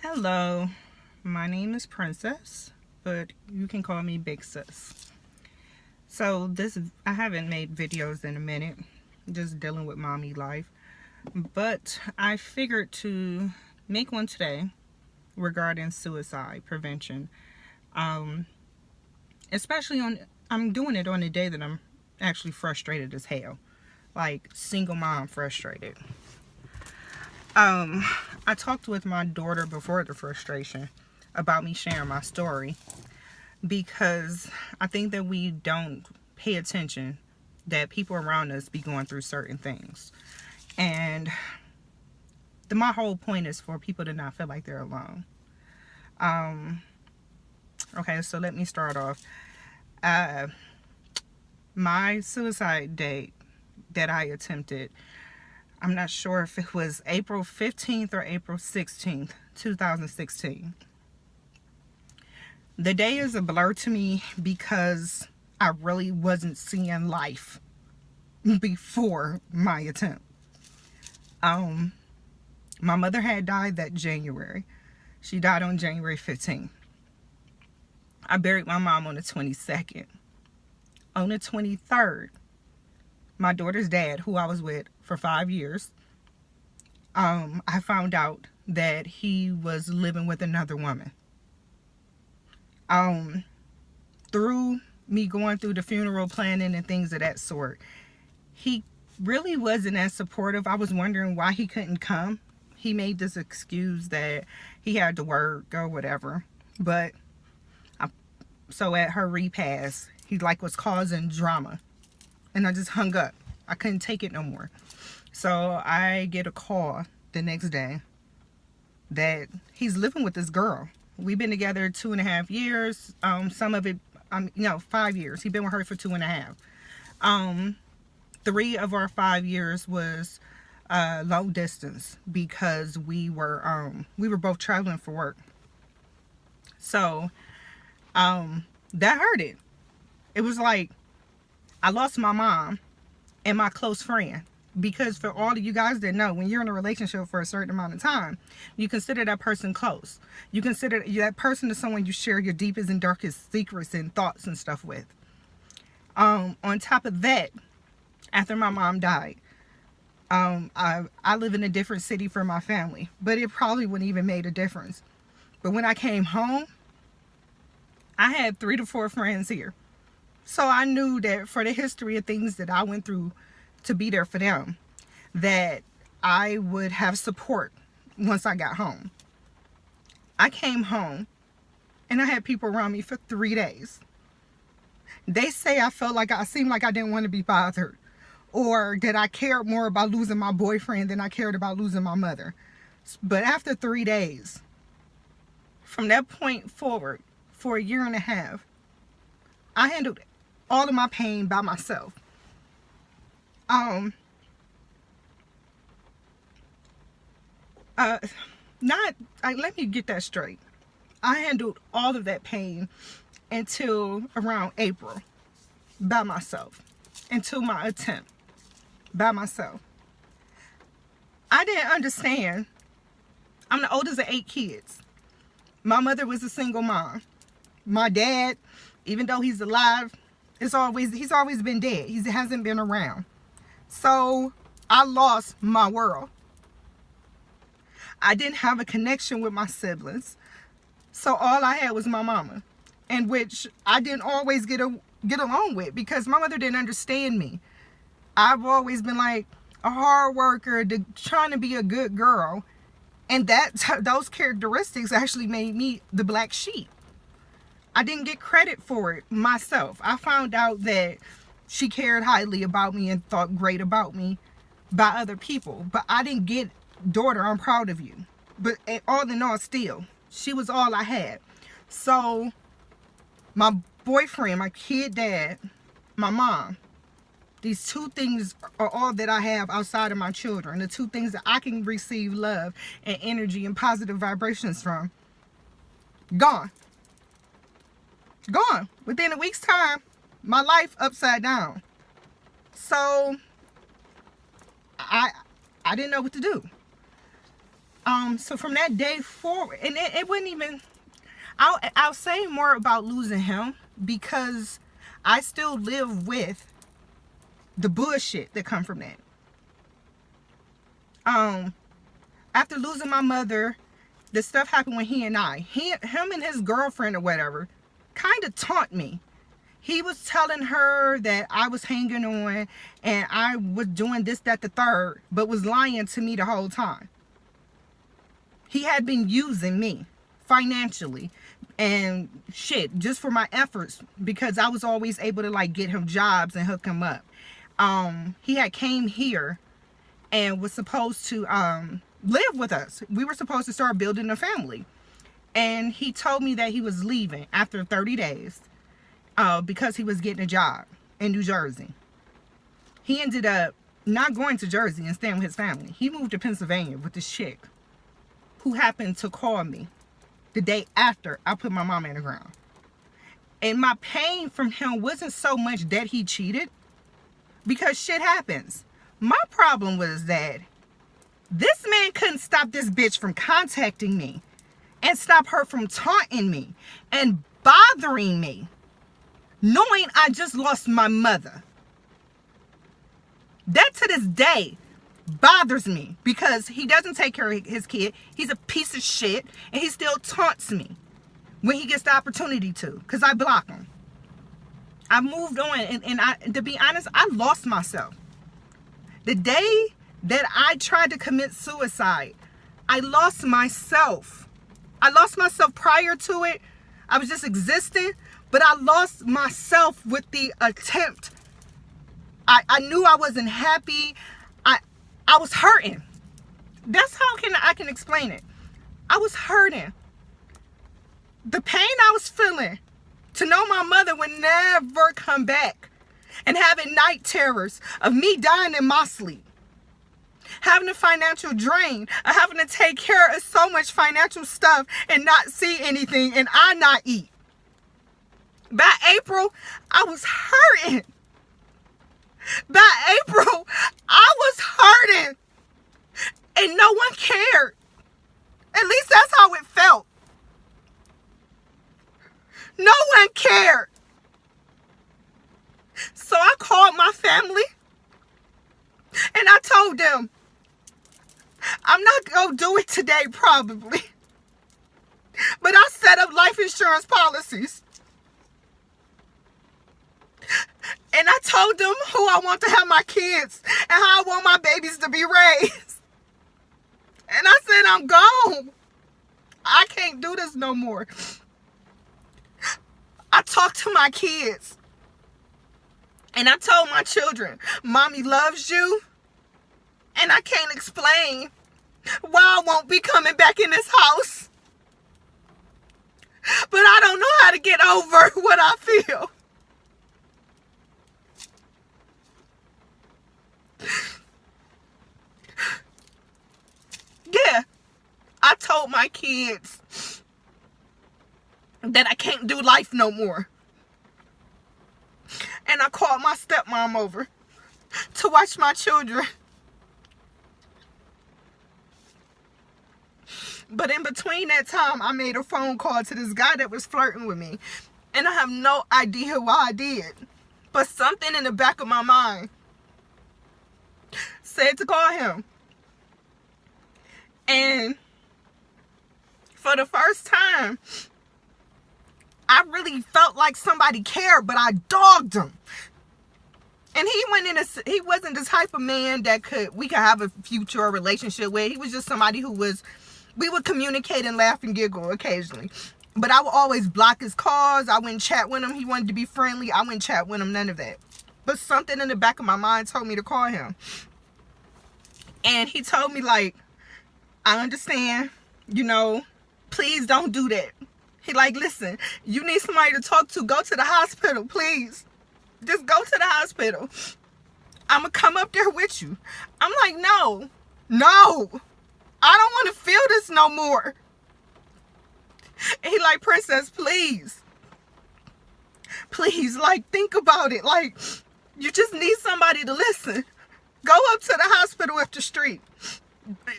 Hello, my name is Princess, but you can call me Big Sis. I haven't made videos in a minute, just dealing with mommy life, but I figured to make one today regarding suicide prevention. Um, I'm doing it on a day that I'm actually frustrated as hell, like single mom frustrated. I talked with my daughter before the frustration about me sharing my story because I think that we don't pay attention that people around us be going through certain things. And my whole point is for people to not feel like they're alone. Okay, so let me start off. My suicide date that I attempted, I'm not sure if it was April 15th or April 16th, 2016. The day is a blur to me because I really wasn't seeing life before my attempt. My mother had died that January. She died on January 15th. I buried my mom on the 22nd. On the 23rd, my daughter's dad, who I was with for 5 years, I found out that he was living with another woman. Through me going through the funeral planning and things of that sort, he really wasn't as supportive. I was wondering why he couldn't come. He made this excuse that he had to work or whatever. So at her repast, he was causing drama. And I just hung up. I couldn't take it no more. So I get a call the next day that he's living with this girl. We've been together 2.5 years. Some of it, 5 years. He's been with her for 2.5. 3 of our 5 years was long distance because we were both traveling for work. So that hurted. It was like I lost my mom and my close friend. Because for all of you guys that know, when you're in a relationship for a certain amount of time, you consider that person close. You consider that person is someone you share your deepest and darkest secrets and thoughts and stuff with. On top of that, after my mom died, I live in a different city from my family, but it probably wouldn't even made a difference. But when I came home, I had 3 to 4 friends here. So I knew that for the history of things that I went through to be there for them, that I would have support once I got home. I came home and I had people around me for 3 days. They say I seemed like I didn't want to be bothered, or that I cared more about losing my boyfriend than I cared about losing my mother. But after 3 days, from that point forward, for 1.5 years, I handled all of my pain by myself. Let me get that straight. I handled all of that pain until around April by myself, until my attempt by myself. I didn't understand. I'm the oldest of 8 kids. My mother was a single mom. My dad, even though he's alive, he's always been dead. He hasn't been around. So I lost my world. I didn't have a connection with my siblings. So all I had was my mama, and which I didn't always get along with because my mother didn't understand me. I've always been like a hard worker, trying to be a good girl. And those characteristics actually made me the black sheep. I didn't get credit for it myself. I found out that she cared highly about me and thought great about me by other people. But I didn't get, daughter, I'm proud of you. But all in all, still, she was all I had. So my boyfriend, my kid dad, my mom, these 2 things are all that I have outside of my children. The 2 things that I can receive love and energy and positive vibrations from. Gone. Gone. Within a week's time, my life upside down. So I didn't know what to do. So from that day forward, and it wouldn't even, I'll say more about losing him because I still live with the bullshit that come from that. After losing my mother, the stuff happened with him and his girlfriend or whatever kind of taunt me. He was telling her that I was hanging on and I was doing this, that, the third, but was lying to me the whole time. He had been using me financially and shit just for my efforts because I was always able to like get him jobs and hook him up. He had came here and was supposed to live with us. We were supposed to start building a family. And he told me that he was leaving after 30 days because he was getting a job in New Jersey. He ended up not going to Jersey and staying with his family. He moved to Pennsylvania with this chick who happened to call me the day after I put my mama in the ground. And my pain from him wasn't so much that he cheated, because shit happens. My problem was that this man couldn't stop this bitch from contacting me and stop her from taunting me and bothering me, knowing I just lost my mother. That to this day bothers me because he doesn't take care of his kid. He's a piece of shit and he still taunts me when he gets the opportunity to, because I block him. I moved on and I, to be honest, I lost myself. The day that I tried to commit suicide, I lost myself. I lost myself prior to it. I was just existing, but I lost myself with the attempt. I knew I wasn't happy. I was hurting. That's how I can explain it. I was hurting. The pain I was feeling to know my mother would never come back, and having night terrors of me dying in my sleep, having a financial drain of having to take care of so much financial stuff and not see anything and I not eat. By April, I was hurting. By April, I was hurting and no one cared. At least that's how it felt. No one cared. So I called my family and I told them, I'm not going to do it today probably, but I set up life insurance policies. And I told them who I want to have my kids and how I want my babies to be raised. And I said, I'm gone. I can't do this no more. I talked to my kids. And I told my children, Mommy loves you. And I can't explain why I won't be coming back in this house. But I don't know how to get over what I feel. Yeah, I told my kids that I can't do life no more. And I called my stepmom over to watch my children. But in between that time, I made a phone call to this guy that was flirting with me. And I have no idea why I did. But something in the back of my mind said to call him. And for the first time, I really felt like somebody cared, but I dogged him. And he wasn't the type of man that we could have a future relationship with. He was just somebody we would communicate and laugh and giggle occasionally. But I would always block his calls. I wouldn't chat with him. He wanted to be friendly. I wouldn't chat with him, none of that. But something in the back of my mind told me to call him. And he told me, like, I understand, please don't do that. He like, listen, you need somebody to talk to. Go to the hospital, please. Just go to the hospital. I'm going to come up there with you. I'm like, no. I don't want to feel this no more. And he like, Princess, please. Please, like, think about it. Like, you just need somebody to listen. Go up to the hospital up the street.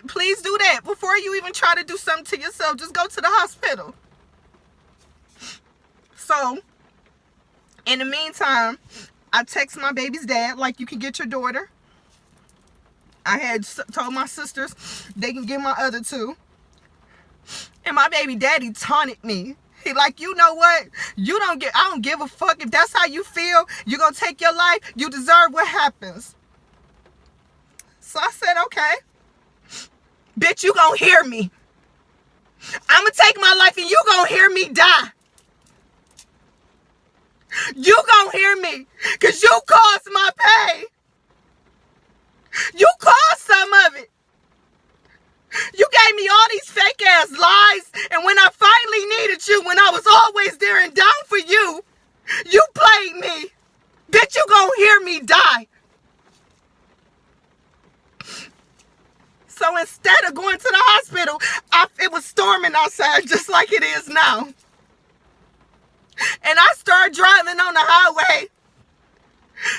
Please do that before you even try to do something to yourself. Just go to the hospital. So, in the meantime, I text my baby's dad, like, you can get your daughter. I had told my sisters they can get my other two. And my baby daddy taunted me. He like, you know what? I don't give a fuck. If that's how you feel, you're going to take your life. You deserve what happens. So I said, okay. Bitch, you going to hear me. I'm going to take my life and you going to hear me die. You going to hear me. Because you caused my pain. You caused some of it. You gave me all these fake ass lies, and when I finally needed you, when I was always there and down for you, you played me. Bitch, you gonna hear me die. So instead of going to the hospital, it was storming outside just like it is now. And I started driving on the highway,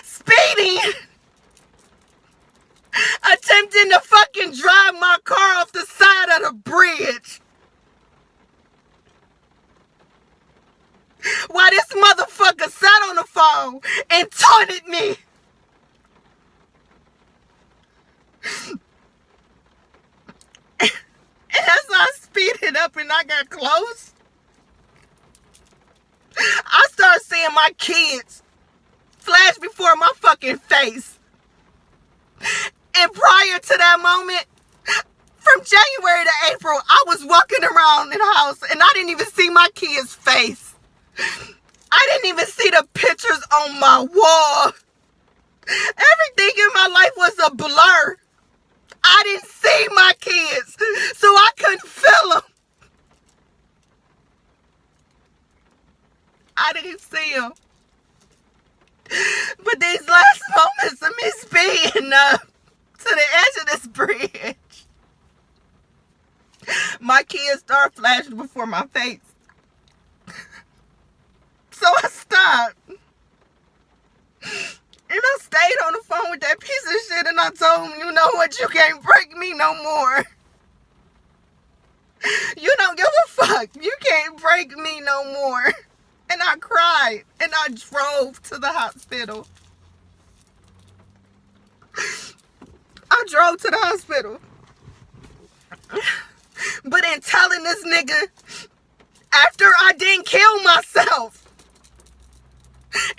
speeding, attempting to fucking drive my car off the side of the bridge. While this motherfucker sat on the phone and taunted me. And as I speeded up and I got close, I started seeing my kids flash before my fucking face. And prior to that moment, from January to April, I was walking around in the house and I didn't even see my kid's face. I didn't even see the pictures on my wall. Everything in my life was a blur. I didn't see my kids, so I couldn't feel them. I didn't see them. But these last moments of me speeding up to the edge of this bridge, my kids start flashing before my face. So I stopped. And I stayed on the phone with that piece of shit and I told him, you know what, you can't break me no more. You don't give a fuck. You can't break me no more. And I cried and I drove to the hospital. I drove to the hospital. But in telling this nigga, after I didn't kill myself,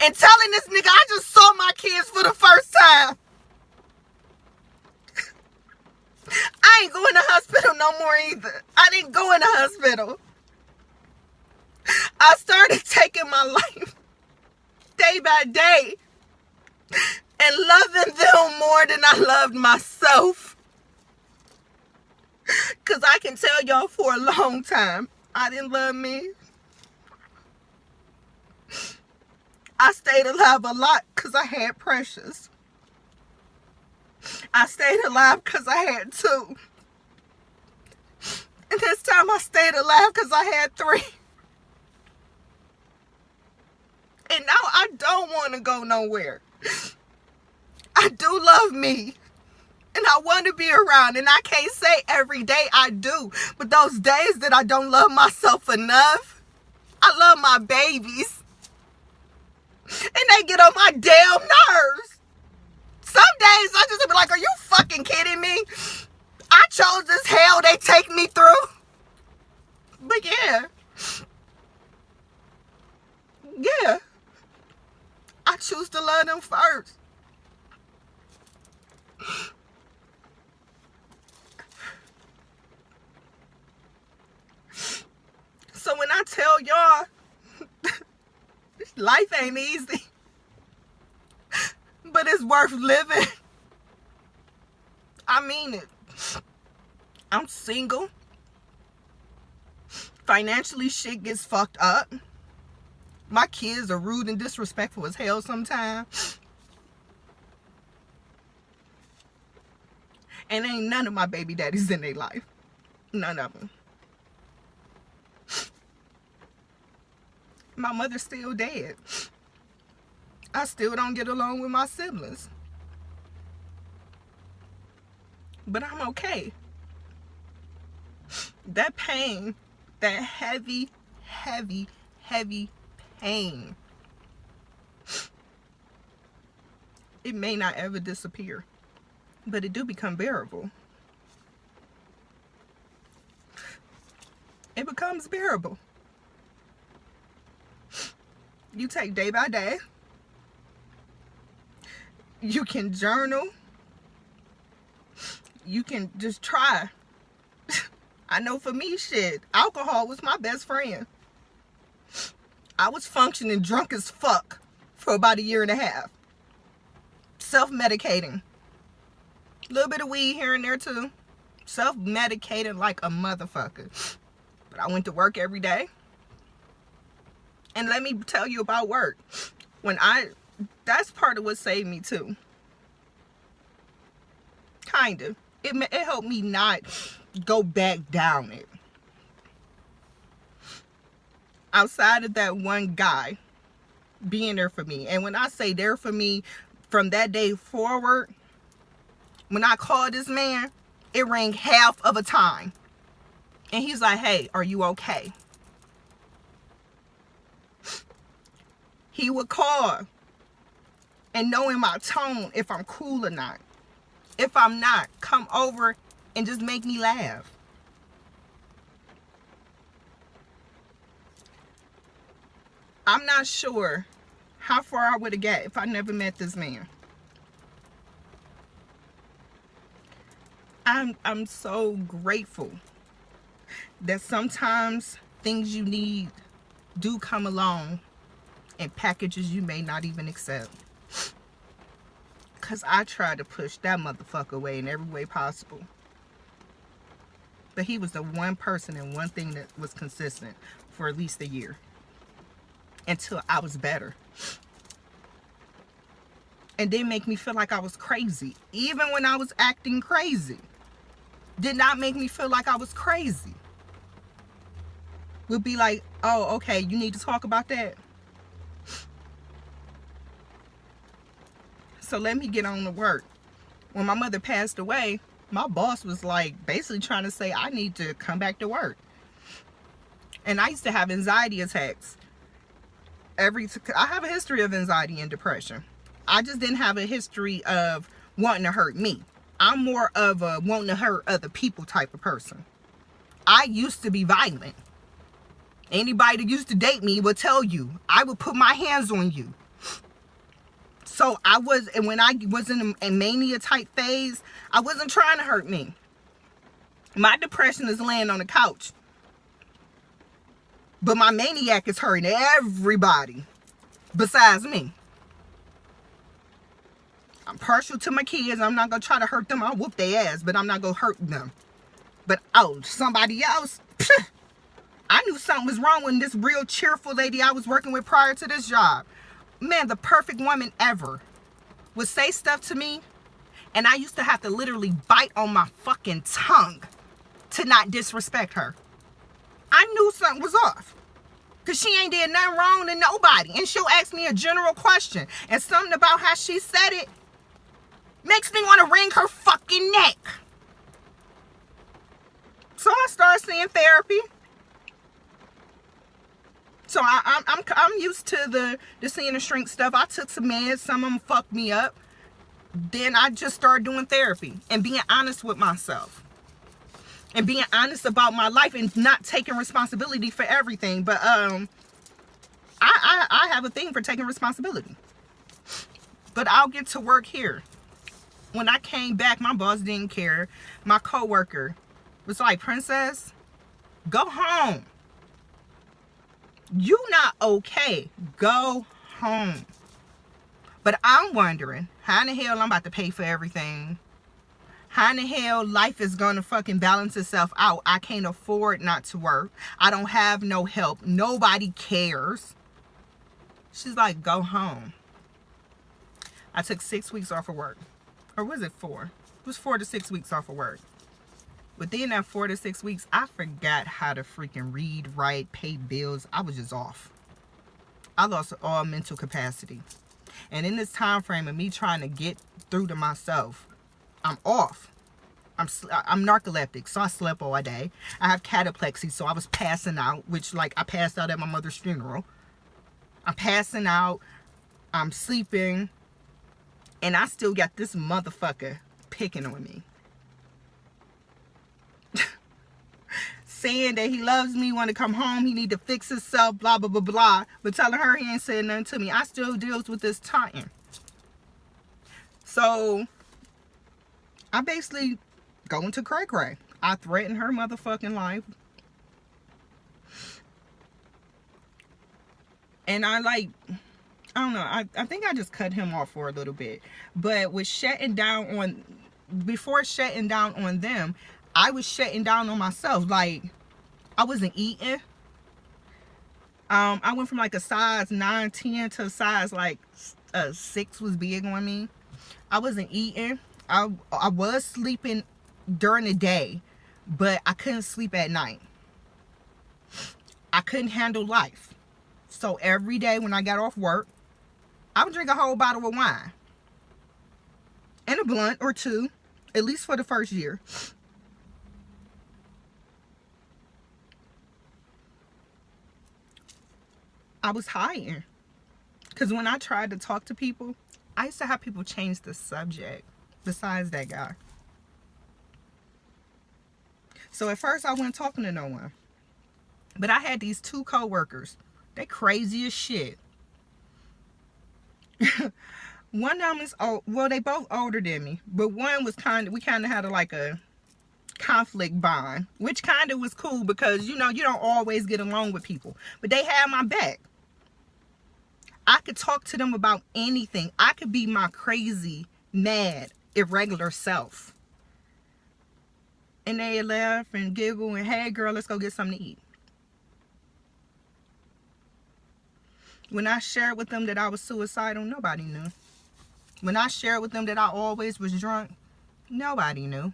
and telling this nigga I just saw my kids for the first time, I ain't going to hospital no more either. I didn't go in the hospital. I started taking my life day by day and loving them more than I loved myself. Because I can tell y'all for a long time, I didn't love me. I stayed alive a lot because I had Precious. I stayed alive because I had 2. And this time I stayed alive because I had 3. And now I don't want to go nowhere. I do love me. And I want to be around. And I can't say every day I do. But those days that I don't love myself enough, I love my babies. And they get on my damn nerves. Some days I just be like, are you fucking kidding me? I chose this hell they take me through. But yeah. Yeah. I choose to love them first. So when I tell y'all, life ain't easy, but it's worth living, I mean it. I'm single. Financially, shit gets fucked up. My kids are rude and disrespectful as hell sometimes. And ain't none of my baby daddies in their life. None of them. My mother's still dead. I still don't get along with my siblings. but I'm okay. That pain, that heavy, heavy, heavy pain, it may not ever disappear, but it do become bearable. It becomes bearable. You take day by day. You can journal. You can just try. I know for me, shit, alcohol was my best friend. I was functioning drunk as fuck for about 1.5 years. Self-medicating. A little bit of weed here and there too. Self-medicating like a motherfucker. But I went to work every day. And let me tell you about work. That's part of what saved me too. Kind of. It helped me not go back down it. Outside of that one guy being there for me. And when I say there for me, from that day forward, when I called this man, it rang half of a time. And he's like, hey, are you okay? He would call and knowing my tone if I'm cool or not. If I'm not, come over and just make me laugh. I'm not sure how far I would have got if I never met this man. I'm so grateful that sometimes things you need do come along in packages you may not even accept. Because I tried to push that motherfucker away in every way possible. But he was the one person and one thing that was consistent for at least 1 year. Until I was better. And then make me feel like I was crazy. Even when I was acting crazy. Did not make me feel like I was crazy. Would be like, oh, okay, you need to talk about that. So let me get on to work. When my mother passed away, my boss was like basically trying to say I need to come back to work. And I used to have anxiety attacks. I have a history of anxiety and depression. I just didn't have a history of wanting to hurt me. I'm more of a wanting to hurt other people type of person. I used to be violent. Anybody that used to date me would tell you, I would put my hands on you. So and when I was in a mania type phase, I wasn't trying to hurt me. My depression is laying on the couch. But my maniac is hurting everybody besides me. I'm partial to my kids. I'm not going to try to hurt them. I'll whoop their ass, but I'm not going to hurt them. But, somebody else, I knew something was wrong with this real cheerful lady I was working with prior to this job. Man, the perfect woman ever would say stuff to me, and I used to have to literally bite on my fucking tongue to not disrespect her. I knew something was off. Because she ain't did nothing wrong to nobody. And she'll ask me a general question. And something about how she said it makes me want to wring her fucking neck. So I started seeing therapy. So I'm used to the seeing the shrink stuff. I took some meds. Some of them fucked me up. Then I just started doing therapy and being honest with myself. And being honest about my life and not taking responsibility for everything. But I have a thing for taking responsibility. But I'll get to work here. When I came back, my boss didn't care. My coworker was like, Princess, go home. You not okay. Go home. But I'm wondering, how in the hell I'm about to pay for everything? How in the hell life is going to fucking balance itself out? I can't afford not to work. I don't have no help. Nobody cares. She's like, go home. I took 6 weeks off of work. Or was it 4? It was 4 to 6 weeks off of work. Within that 4 to 6 weeks, I forgot how to freaking read, write, pay bills. I was just off. I lost all mental capacity. And in this time frame of me trying to get through to myself, I'm off. I'm narcoleptic, so I slept all day. I have cataplexy, so I was passing out, which, like, I passed out at my mother's funeral. I'm passing out, I'm sleeping, and I still got this motherfucker picking on me. Saying that he loves me, want to come home, he need to fix himself, blah, blah, blah, blah. But telling her he ain't saying nothing to me. I still deals with this taunting. So, I basically go into cray-cray. I threaten her motherfucking life. And I don't know, I think I just cut him off for a little bit. But with before shutting down on them, I was shutting down on myself. Like, I wasn't eating. I went from like a size 9, 10 to a size like a 6 was big on me. I wasn't eating. I was sleeping during the day, but I couldn't sleep at night. I couldn't handle life. So every day when I got off work, I would drink a whole bottle of wine. And a blunt or two, at least for the first year. I was hiding. Because when I tried to talk to people, I used to have people change the subject besides that guy. So at first I wasn't talking to no one. But I had these 2 co-workers. They crazy as shit. One of them is old. Well, they both older than me. But one was we kind of had a conflict bond. Which kind of was cool because, you know, you don't always get along with people. But they had my back. I could talk to them about anything. I could be my crazy, mad, irregular self. And they laugh and giggle and, hey girl, let's go get something to eat. When I shared with them that I was suicidal, nobody knew. When I shared with them that I always was drunk, nobody knew.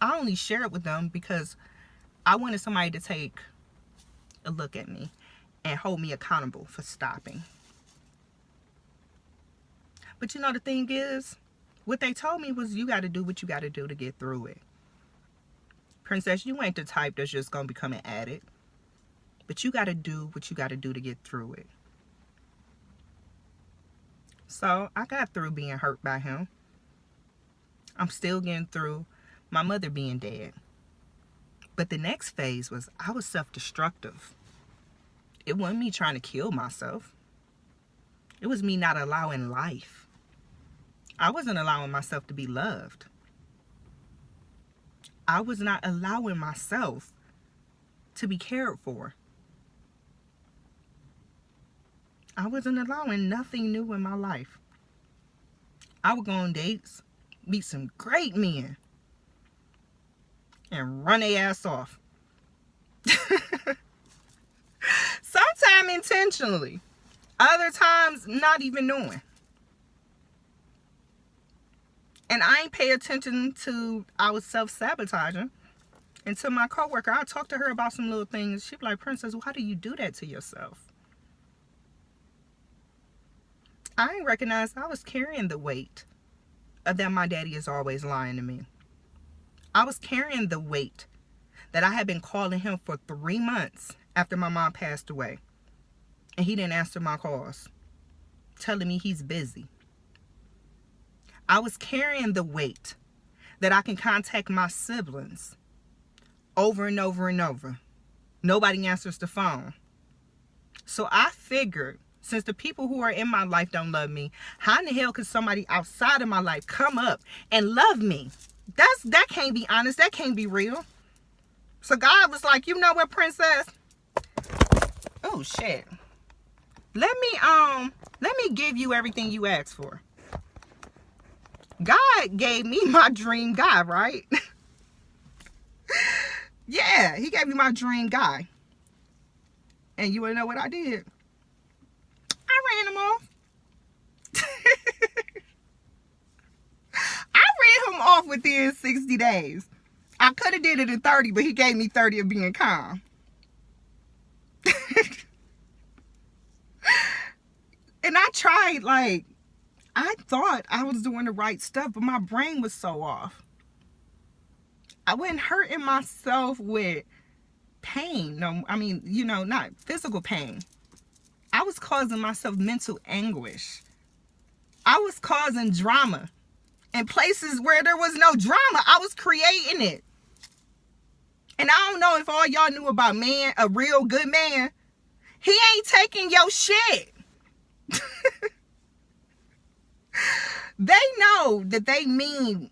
I only shared with them because I wanted somebody to take a look at me and hold me accountable for stopping. But you know, the thing is, what they told me was you got to do what you got to do to get through it. Princess, you ain't the type that's just going to become an addict. But you got to do what you got to do to get through it. So, I got through being hurt by him. I'm still getting through my mother being dead. But the next phase was I was self-destructive. It wasn't me trying to kill myself. It was me not allowing life. I wasn't allowing myself to be loved. I was not allowing myself to be cared for. I wasn't allowing nothing new in my life. I would go on dates, meet some great men, and run their ass off. Sometimes intentionally. Other times, not even knowing. And I ain't pay attention to, I was self-sabotaging. Until my coworker, I talked to her about some little things. She was like, Princess, why do you do that to yourself? I didn't recognize I was carrying the weight of that my daddy is always lying to me. I was carrying the weight that I had been calling him for 3 months after my mom passed away. And he didn't answer my calls, telling me he's busy. I was carrying the weight that I can contact my siblings over and over and over. Nobody answers the phone. So I figured, since the people who are in my life don't love me, how in the hell could somebody outside of my life come up and love me? That can't be honest. That can't be real. So God was like, you know what, Princess? Oh, shit. Let me give you everything you asked for. God gave me my dream guy, right? Yeah, he gave me my dream guy. And you wanna know what I did? I ran him off. I ran him off within 60 days. I could have did it in 30, but he gave me 30 of being calm. And I tried, like, I thought I was doing the right stuff, but my brain was so off. I wasn't hurting myself with pain. No, I mean, not physical pain. I was causing myself mental anguish. I was causing drama in places where there was no drama. I was creating it. And I don't know if all y'all knew about a real good man. He ain't taking your shit. They know that they mean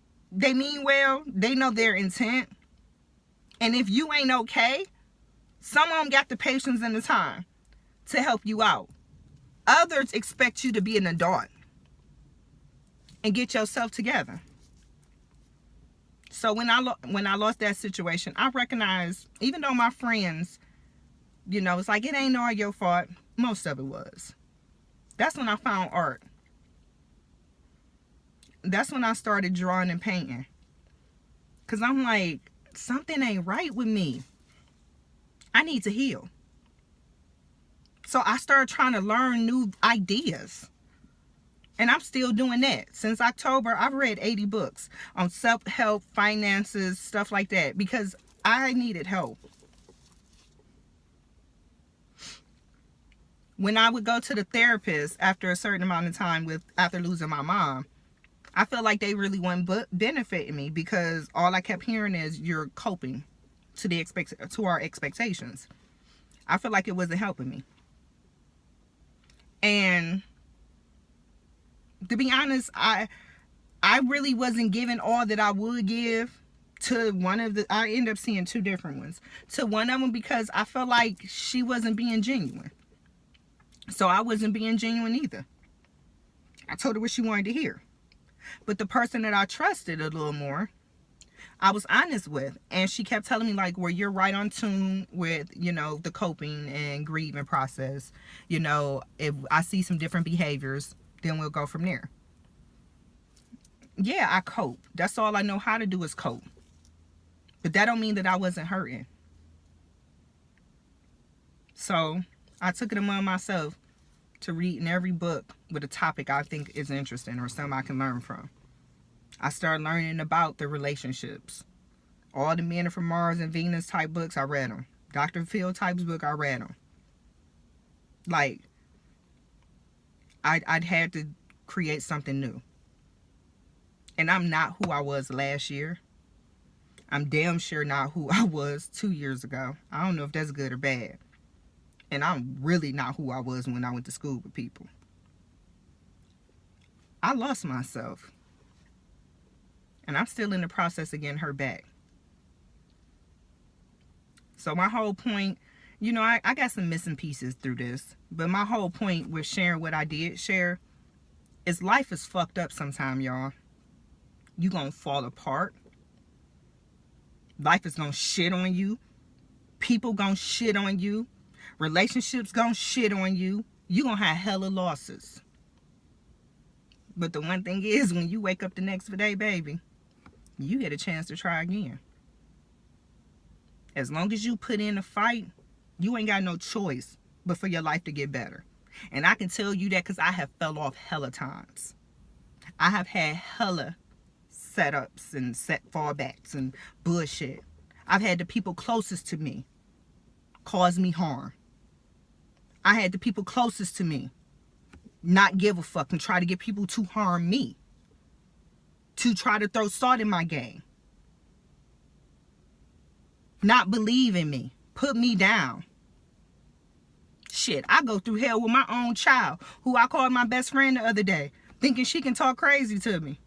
well. They know their intent. And if you ain't okay, some of them got the patience and the time to help you out. Others expect you to be an adult and get yourself together. So when I lost that situation, I recognized, even though my friends, it's like, it ain't all your fault. Most of it was. That's when I found art. That's when I started drawing and painting. Because I'm like, something ain't right with me. I need to heal. So I started trying to learn new ideas. And I'm still doing that. Since October, I've read 80 books on self-help, finances, stuff like that, because I needed help. When I would go to the therapist after a certain amount of time after losing my mom, I felt like they really weren't benefiting me, because all I kept hearing is, you're coping to our expectations. I felt like it wasn't helping me. And to be honest, I really wasn't giving all that I would give to one of the, I ended up seeing two different ones. To one of them, because I felt like she wasn't being genuine. So I wasn't being genuine either. I told her what she wanted to hear. But the person that I trusted a little more, I was honest with. And she kept telling me, like, well, you're right on tune with, the coping and grieving process. If I see some different behaviors, then we'll go from there. Yeah, I cope. That's all I know how to do is cope. But that don't mean that I wasn't hurting. So I took it upon myself to read in every book with a topic I think is interesting or something I can learn from. I started learning about the relationships. All the Men Are From Mars and Venus type books, I read them. Dr. Phil type's book, I read them. Like, I'd had to create something new. And I'm not who I was last year. I'm damn sure not who I was 2 years ago. I don't know if that's good or bad. And I'm really not who I was when I went to school with people. I lost myself. And I'm still in the process of getting her back. So my whole point, I got some missing pieces through this. But my whole point with sharing what I did share is life is fucked up sometime, y'all. You gonna fall apart. Life is gonna shit on you. People gonna shit on you. Relationships gonna shit on you. You gonna have hella losses. But the one thing is, when you wake up the next day, baby, you get a chance to try again. As long as you put in a fight, you ain't got no choice but for your life to get better. And I can tell you that because I have fell off hella times. I have had hella setups and set fallbacks and bullshit. I've had the people closest to me cause me harm. I had the people closest to me not give a fuck and try to get people to harm me, to try to throw salt in my game, not believe in me, put me down. Shit, I go through hell with my own child, who I called my best friend the other day, thinking she can talk crazy to me.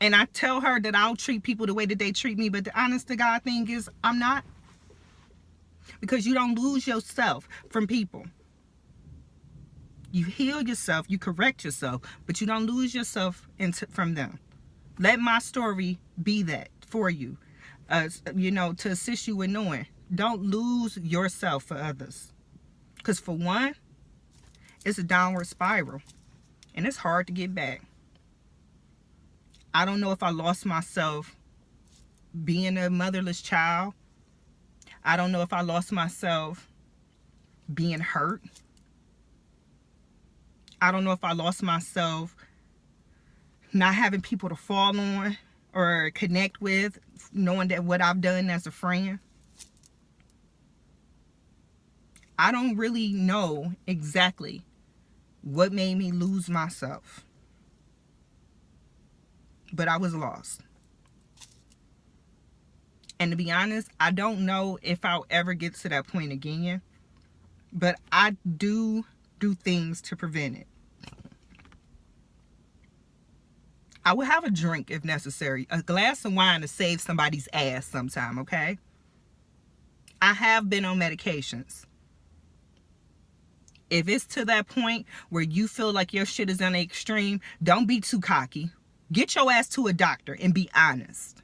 And I tell her that I don't treat people the way that they treat me, but the honest to God thing is, I'm not. Because you don't lose yourself from people. You heal yourself, you correct yourself, but you don't lose yourself from them. Let my story be that for you, to assist you with knowing. Don't lose yourself for others. Because for one, it's a downward spiral. And it's hard to get back. I don't know if I lost myself being a motherless child. I don't know if I lost myself being hurt. I don't know if I lost myself not having people to fall on or connect with, knowing that what I've done as a friend. I don't really know exactly what made me lose myself, but I was lost. And to be honest, I don't know if I'll ever get to that point again, but I do things to prevent it. I will have a drink if necessary, a glass of wine to save somebody's ass sometime, okay? I have been on medications. If it's to that point where you feel like your shit is on the extreme, don't be too cocky. Get your ass to a doctor and be honest.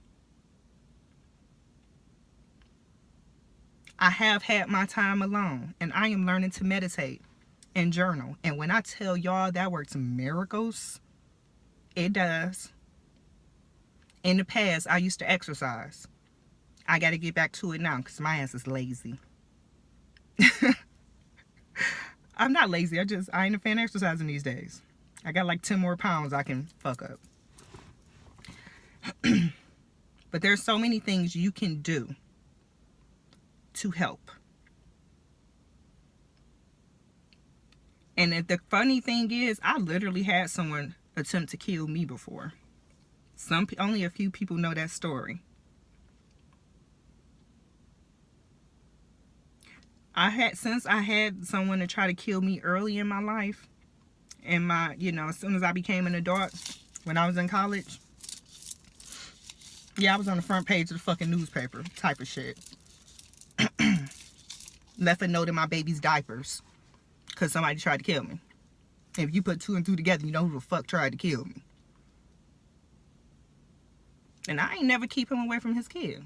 I have had my time alone, and I am learning to meditate and journal. And when I tell y'all that works miracles, it does. In the past, I used to exercise. I got to get back to it now because my ass is lazy. I'm not lazy. I ain't a fan of exercising these days. I got like 10 more pounds I can fuck up. But there's so many things you can do to help. And the funny thing is, I literally had someone attempt to kill me before. Only a few people know that story. Since I had someone to try to kill me early in my life, and as soon as I became an adult, when I was in college, yeah, I was on the front page of the fucking newspaper type of shit. Left a note in my baby's diapers because somebody tried to kill me. If you put 2 and 2 together, you know who the fuck tried to kill me. And I ain't never keep him away from his kid.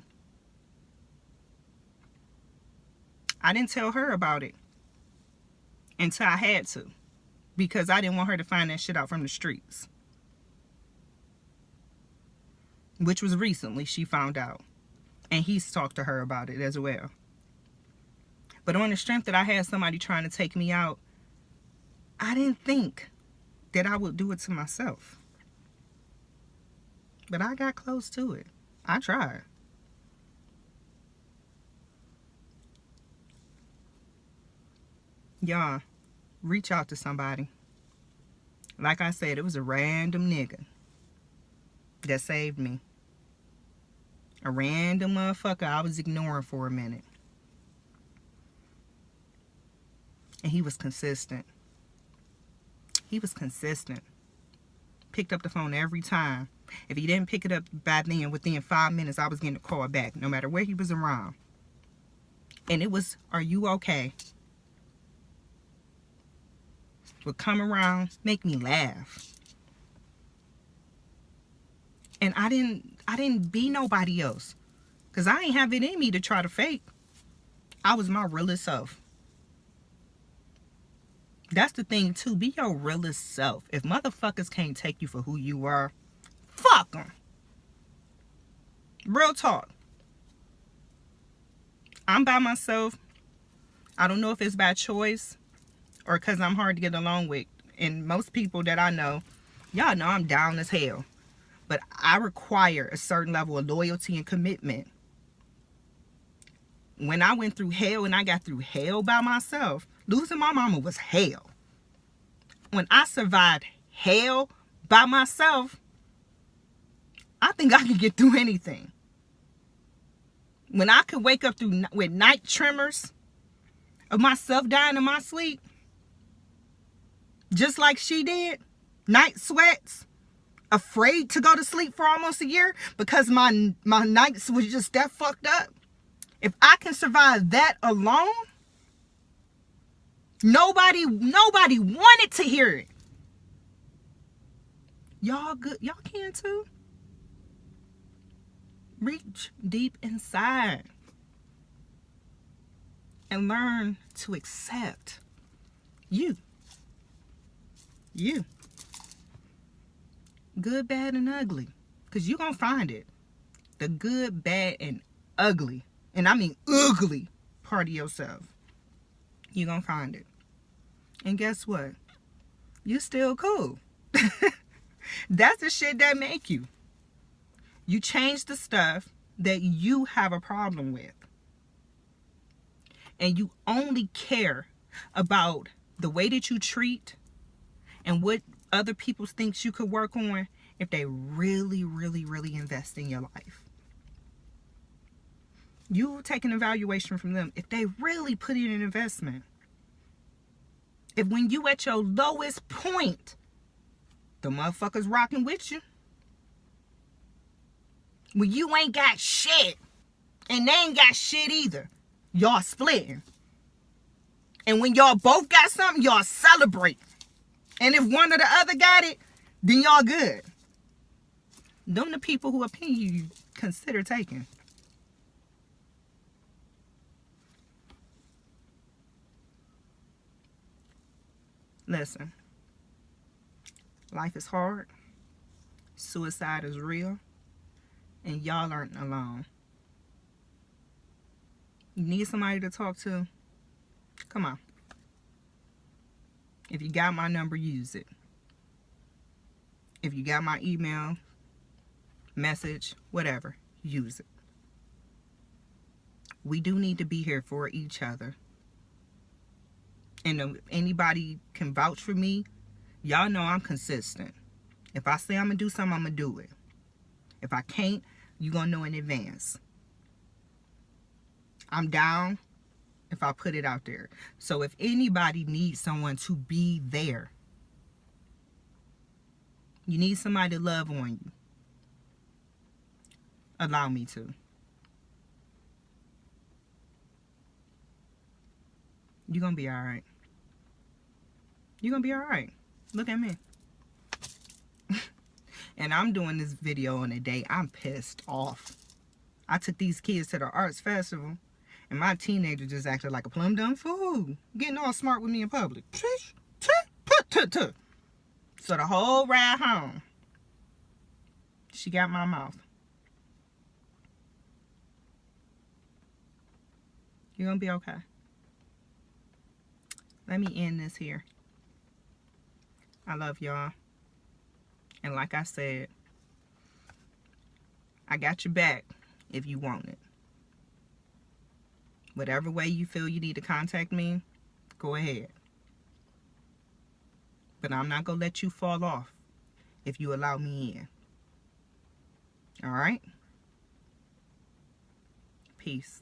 I didn't tell her about it until I had to, because I didn't want her to find that shit out from the streets. Which was recently she found out. And he's talked to her about it as well. But on the strength that I had somebody trying to take me out, I didn't think that I would do it to myself. But I got close to it. I tried. Y'all, reach out to somebody. Like I said, it was a random nigga that saved me. A random motherfucker I was ignoring for a minute. And he was consistent. He was consistent. Picked up the phone every time. If he didn't pick it up by then, within 5 minutes, I was getting a call back, no matter where he was around. And it was, "Are you okay?" Would come around, make me laugh. And I didn't be nobody else. Because I ain't have it in me to try to fake. I was my realest self. That's the thing too. Be your realest self. If motherfuckers can't take you for who you are, fuck them. Real talk. I'm by myself. I don't know if it's by choice or because I'm hard to get along with. And most people that I know, y'all know I'm down as hell. But I require a certain level of loyalty and commitment. When I went through hell and I got through hell by myself, losing my mama was hell. When I survived hell by myself, I think I can get through anything. When I could wake up with night tremors of myself dying in my sleep, just like she did, night sweats, afraid to go to sleep for almost a year because my nights was just that fucked up. If I can survive that alone, nobody wanted to hear it. Y'all good? Y'all can too. Reach deep inside and learn to accept you. You. Good, bad, and ugly. Because you're going to find it. The good, bad, and ugly. And I mean ugly part of yourself. You're going to find it. And guess what? You still cool. That's the shit that make you. You change the stuff that you have a problem with. And you only care about the way that you treat and what other people think you could work on if they really, really, really invest in your life. You take an evaluation from them if they really put in an investment. If when you at your lowest point, the motherfuckers rocking with you. When you ain't got shit and they ain't got shit either, y'all splitting. And when y'all both got something, y'all celebrate. And if one or the other got it, then y'all good. Them the people who opinion you consider taking. Listen, life is hard. Suicide is real. And y'all aren't alone. You need somebody to talk to? Come on. If you got my number, use it. If you got my email, message, whatever, use it. We do need to be here for each other. And if anybody can vouch for me, y'all know I'm consistent. If I say I'm going to do something, I'm going to do it. If I can't, you're going to know in advance. I'm down if I put it out there. So if anybody needs someone to be there, you need somebody to love on you, allow me to. You're going to be all right. You're going to be all right. Look at me. And I'm doing this video on a day I'm pissed off. I took these kids to the arts festival, and my teenager just acted like a plum dumb fool, getting all smart with me in public. So the whole ride home, she got my mouth. You're gonna be okay. Let me end this here. I love y'all. And like I said, I got your back if you want it. Whatever way you feel you need to contact me, go ahead. But I'm not going to let you fall off if you allow me in. All right? Peace.